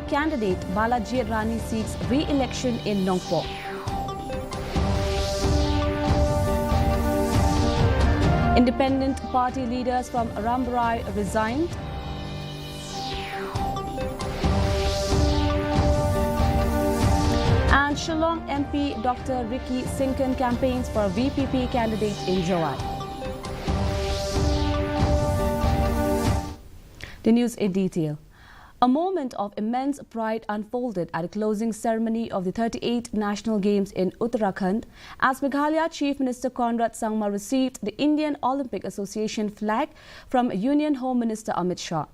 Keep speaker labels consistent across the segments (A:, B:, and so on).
A: candidate Balaji Rani seeks re-election in Nongpo. Independent party leaders from Rambarai resigned. And Shillong MP Dr. Ricky Sinkan campaigns for VPP candidate in Jawai. The news in detail. A moment of immense pride unfolded at the closing ceremony of the 38th National Games in Uttarakhand as Meghalaya Chief Minister Conrad Sangma received the Indian Olympic Association flag from Union Home Minister Amit Shah.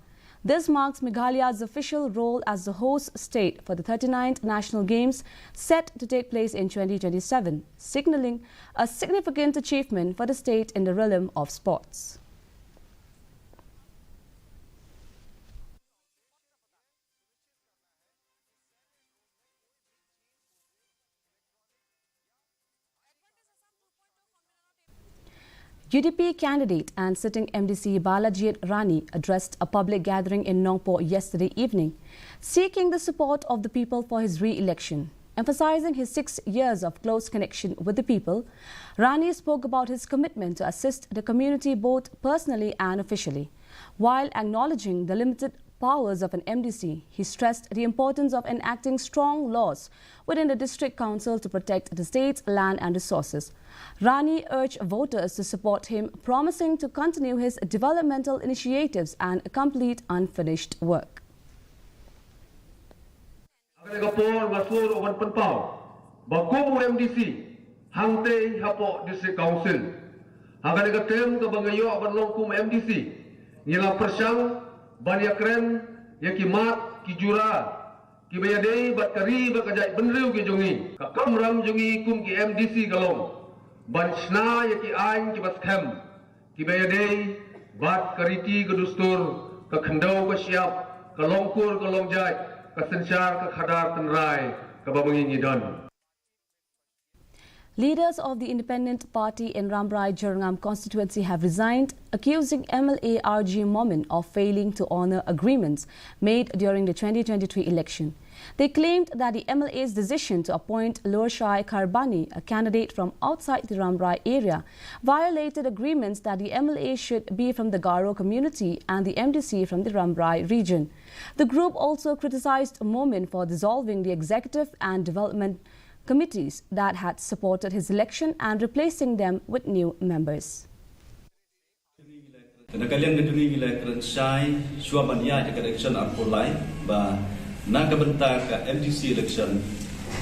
A: This marks Meghalaya's official role as the host state for the 39th National Games set to take place in 2027, signalling a significant achievement for the state in the realm of sports. UDP candidate and sitting MDC Balaji Rani addressed a public gathering in Nongpo yesterday evening, seeking the support of the people for his re-election. Emphasizing his 6 years of close connection with the people, Rani spoke about his commitment to assist the community both personally and officially. While acknowledging the limited powers of an MDC, he stressed the importance of enacting strong laws within the district council to protect the state's land and resources. Rani urged voters to support him, promising to continue his developmental initiatives and complete unfinished work.
B: Banyak keren yang kimat kijura kibayadei bat kari bakajai benriu ki jongi kakam ram jongi kum ki MDC galong ban sna ya ki ain ki bas khem kibayadei bat kariti kedustur ka khendau ka siap ka longkur ka longjai ka sensyar ka khadar tenrai ka babangi ngidan.
A: Leaders of the independent party in Rambarai Jarangam constituency have resigned, accusing MLA RG Momin of failing to honour agreements made during the 2023 election. They claimed that the MLA's decision to appoint Lorshai Karbani, a candidate from outside the Rambarai area, violated agreements that the MLA should be from the Garo community and the MDC from the Rambarai region. The group also criticised Momin for dissolving the executive and development committees that had supported his election and replacing them with new members.
C: Kalian gedungi election sai suabania ke election apolai ba nakabenta ka MDC election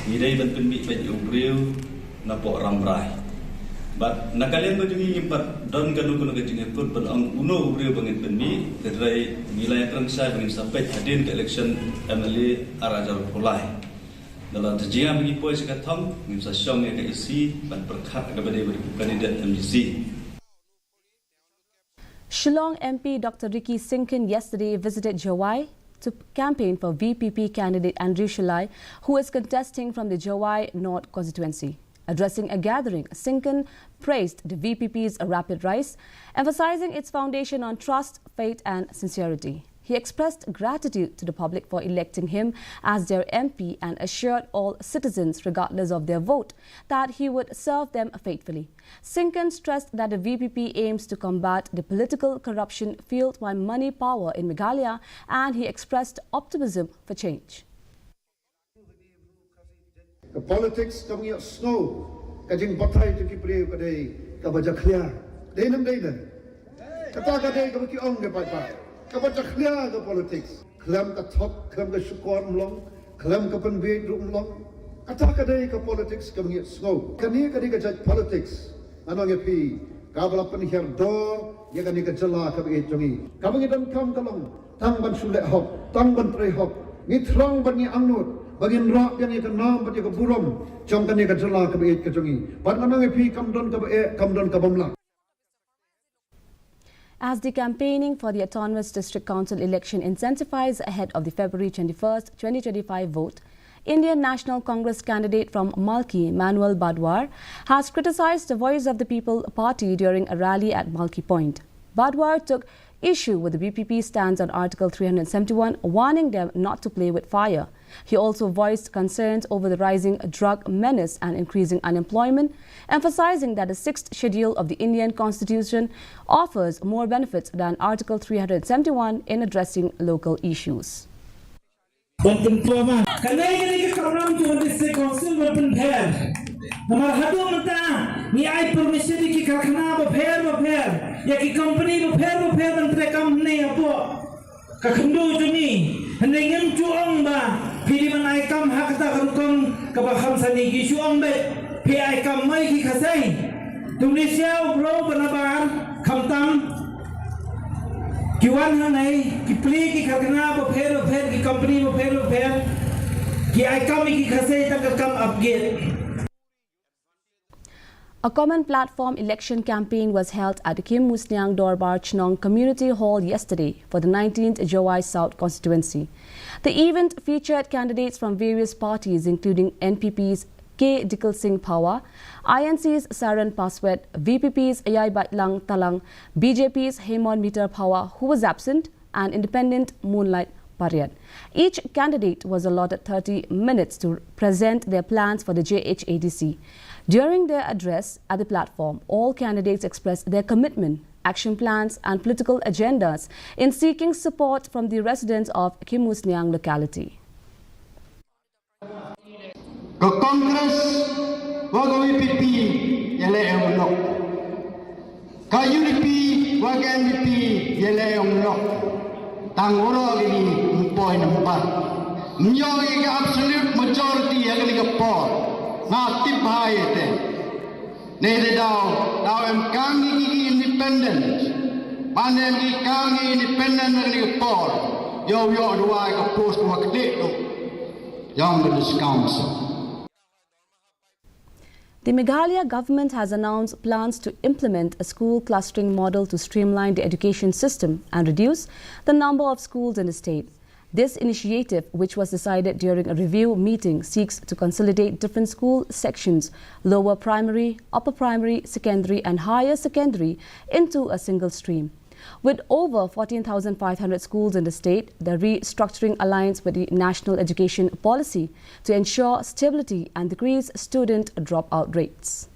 C: nidai ban penmi ban ubriu na po Rambarai ba nakalian gedungi impat don kanu kanu gedungi put ban ang uno ubriu bangin penmi kedai nilai election sai bangin sampai hadin ke election MLA arajar polai. Dalam terjadi bagi polis katong, misal syong yang keisi ban berkat kepada kandidat MDC.
A: Shillong MP Dr. Ricky Sinkan yesterday visited Jawai to campaign for VPP candidate Andrew Shillai, who is contesting from the Jawai North constituency. Addressing a gathering, Sinkan praised the VPP's rapid rise, emphasizing its foundation on trust, faith and sincerity. He expressed gratitude to the public for electing him as their MP and assured all citizens, regardless of their vote, that he would serve them faithfully. Sinkan stressed that the VPP aims to combat the political corruption fueled by money power in Meghalaya, and he expressed optimism for change.
D: The politics coming out snow, kajing batai to keep real kadai kabaja clear. Day nam day na. Kata kadai kabaki ong ke pai. Kabaja clear the politics. Klam ka top, klam ka shukor mlong, klam ka penbid rum mlong. Kata kadai ka politics coming out snow. Kani kadai ka judge politics. Anong epi kabla penihar do ya kani ka jala ka be jongi. Kabang idam kam kalong tang ban sule hop, tang ban tre hop. Ngitrong ban ni angnut. Bagin rock yang ikan nam bagi keburom, jom kan ikan jela kebeit kejongi. Pada nang epi kamdon kabamla.
A: As the campaigning for the Autonomous District Council election intensifies ahead of the February 21st, 2025 vote, Indian National Congress candidate from Malki, Manuel Badwar, has criticized the Voice of the People party during a rally at Malki Point. Badwar took issue with the BPP stance on Article 371, warning them not to play with fire. He also voiced concerns over the rising drug menace and increasing unemployment, emphasizing that the 6th schedule of the Indian Constitution offers more benefits than Article 371 in addressing local issues.
E: हमारा हदों मता नि आई permission की कारखाना बफेर या की company बफेर अंतरे कम नहीं अपो कखंडो जुनी हनेगम जुआंग बा फिरी मन आई कम हकता कम कबा खमसनी की जुआंग बे फि आई कम मई की खसै तुमने सियाव ब्रो बनाबार खमतम किवन हनै की प्ली की कारखाना बफेर की कंपनी बफेर की आई कम की खसै तक कम upgrade.
A: A common platform election campaign was held at the Kim Musniang Dorbar Chnong Community Hall yesterday for the 19th Jawai South constituency. The event featured candidates from various parties including NPP's K. Dikal Singh Pawa, INC's Saran Paswet, VPP's Ayai Batlang Talang, BJP's Hemon Meter Pawa, who was absent, and Independent Moonlight Pariat. Each candidate was allotted 30 minutes to present their plans for the JHADC. During their address at the platform, all candidates expressed their commitment, action plans and political agendas in seeking support from the residents of Kim Musniang locality.
D: Congress waga VPP yele emlok. Ka UDP waga MVP yele emlok. Tangoro gini mpoi nampak. Mnyogi ke absolute majority yele ke por. Na tip hai ete. Nede dau em kangi ki independent. Panen ki kangi independent yele ke por. Yo dua ke post wakde tu. Yang berdiscount.
A: The Meghalaya government has announced plans to implement a school clustering model to streamline the education system and reduce the number of schools in the state. This initiative, which was decided during a review meeting, seeks to consolidate different school sections, lower primary, upper primary, secondary and higher secondary into a single stream. With over 14,500 schools in the state, the restructuring aligns with the National Education Policy to ensure stability and decrease student dropout rates.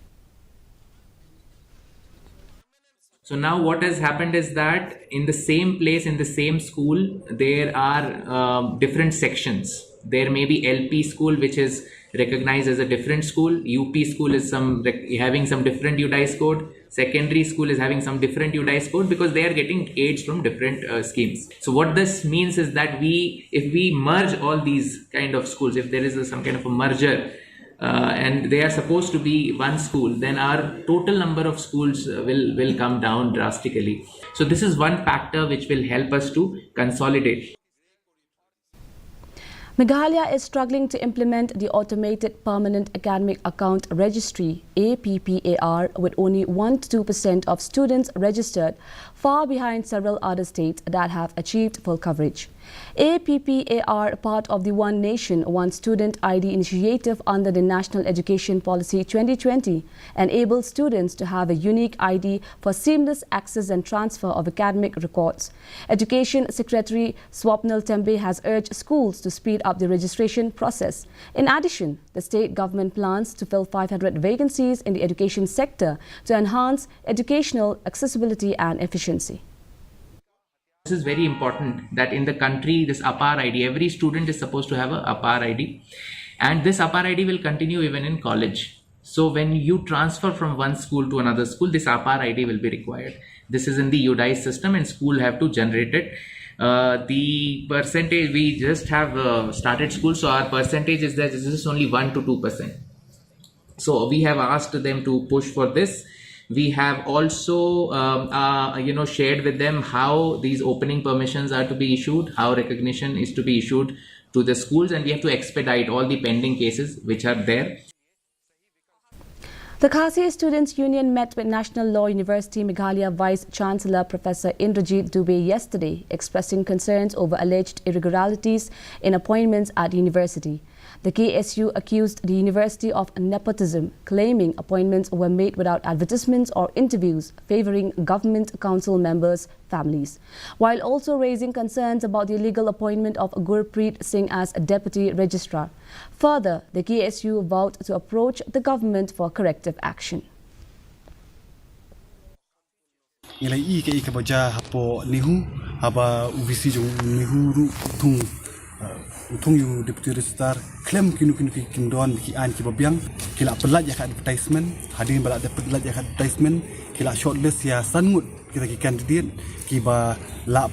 F: So now what has happened is that in the same place, in the same school, there are different sections. There may be LP school, which is recognized as a different school. UP school is having some different UDICE code. Secondary school is having some different UDICE code because they are getting aids from different schemes. So what this means is that if we merge all these kind of schools, if there is some kind of a merger, and they are supposed to be one school, then our total number of schools will come down drastically. So this is one factor which will help us to consolidate.
A: Meghalaya is struggling to implement the Automated Permanent Academic Account Registry (APPAR) with only 1 to 2% of students registered, far behind several other states that have achieved full coverage. APPAR, part of the One Nation, One Student ID initiative under the National Education Policy 2020, enables students to have a unique ID for seamless access and transfer of academic records. Education Secretary Swapnil Tembe has urged schools to speed up the registration process. In addition, the state government plans to fill 500 vacancies in the education sector to enhance educational accessibility and efficiency.
F: This is very important that in the country, this APAR ID, every student is supposed to have a APAR ID, and this APAR ID will continue even in college. So when you transfer from one school to another school, this APAR ID will be required. This is in the UDICE system and school have to generate it. The percentage, we just have started school, so our percentage is that this is only 1 to 2%. So we have asked them to push for this. We have also shared with them how these opening permissions are to be issued, how recognition is to be issued to the schools, and we have to expedite all the pending cases which are there.
A: The Khasi Students' Union met with National Law University Meghalaya Vice-Chancellor Professor Indrajit Dubey yesterday, expressing concerns over alleged irregularities in appointments at the university. The KSU accused the university of nepotism, claiming appointments were made without advertisements or interviews, favouring government council members' families, while also raising concerns about the illegal appointment of Gurpreet Singh as a deputy registrar. Further, the KSU vowed to approach the government for corrective action.
G: Nilai I ke ika baja hapo nihu haba uvisi jong nihu ru utung yu deputy registrar klaim kinu kindon ki an ki babiang kila pelat ya advertisement hadin balak de pelat ya advertisement kila shortlist ya sangut kita ki candidate ki ba la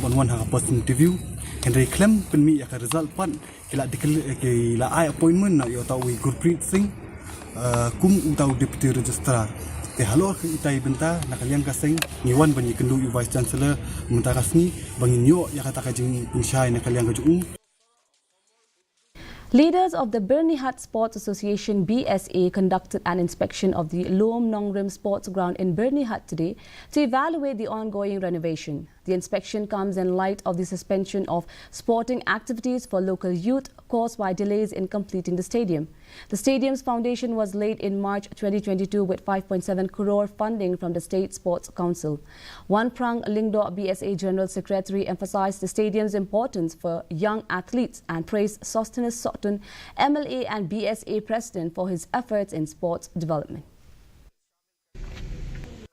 G: banwan ha post interview Henry klaim penmi ya result pan kila kila ai appointment na yo tahu Gurpreet Singh kum utau deputy registrar te halor ke itai benta nakaliang kaseng ngiwan banyi kendu yu vice chancellor mentah kasni bangin yo ya kata kajing punshai nakaliang kaju.
A: Leaders of the Birnihat Sports Association BSA conducted an inspection of the Loam Nongrim Sports Ground in Birnihat today to evaluate the ongoing renovation. The inspection comes in light of the suspension of sporting activities for local youth caused by delays in completing the stadium. The stadium's foundation was laid in March 2022 with 5.7 crore funding from the State Sports Council. Wan Prang Lingdo BSA General Secretary emphasized the stadium's importance for young athletes and praised Sosthenes Sotun, MLA and BSA President for his efforts in sports development.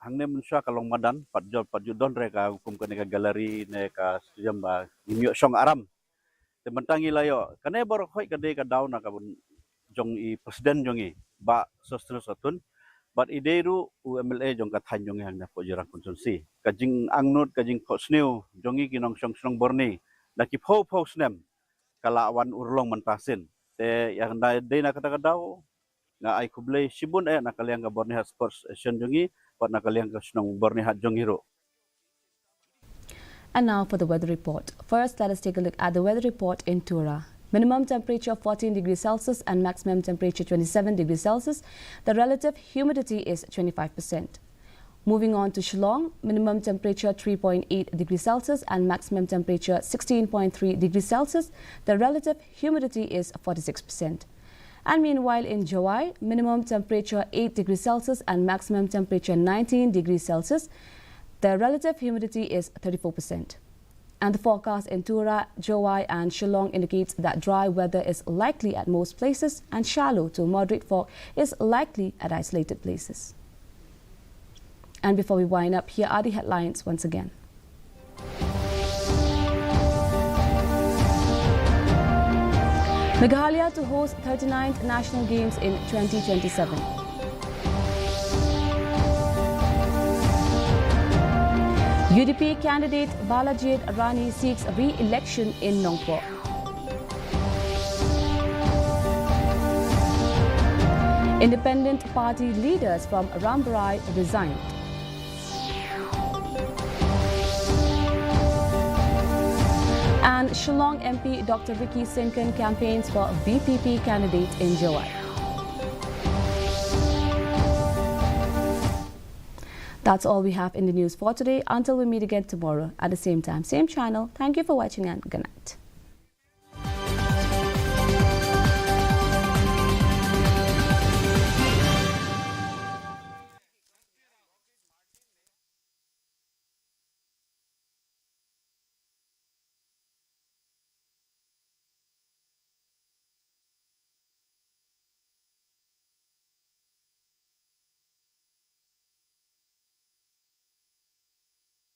H: Hangne munsha kalong madan patjudon reka hukum ke galeri neka stadium ba nimyo song aram te mentangi layo kane bor khoi kade ka daw na kabun jong I presiden jongi ba Sosthenes Sotun but ideru UMLA jong ka than jongi hangna po jirang konsumsi kajing angnut kajing khosneu jongi kinong song borni daki pho snem kala wan urlong mentasin te yang dai na kata daw nga ai kublay sibun ay nakaliang ka Birnihat Sports Association jongi pat nakaliang ka snong Birnihat jongiro.
A: And now for the weather report. First, let us take a look at the weather report in Tura. Minimum temperature 14 degrees Celsius and maximum temperature 27 degrees Celsius. The relative humidity is 25%. Moving on to Shillong, minimum temperature 3.8 degrees Celsius and maximum temperature 16.3 degrees Celsius. The relative humidity is 46%. And meanwhile in Jawai, minimum temperature 8 degrees Celsius and maximum temperature 19 degrees Celsius. The relative humidity is 34%. And the forecast in Tura, Jawai and Shillong indicates that dry weather is likely at most places and shallow to moderate fog is likely at isolated places. And before we wind up, here are the headlines once again. Meghalaya to host 39th National Games in 2027. UDP candidate Balajit Rani seeks re-election in Nongpo. Independent party leaders from Rambarai resigned. And Shillong MP Dr. Ricky Singh campaigns for VPP candidate in Jawai. That's all we have in the news for today. Until we meet again tomorrow at the same time, same channel. Thank you for watching and good night.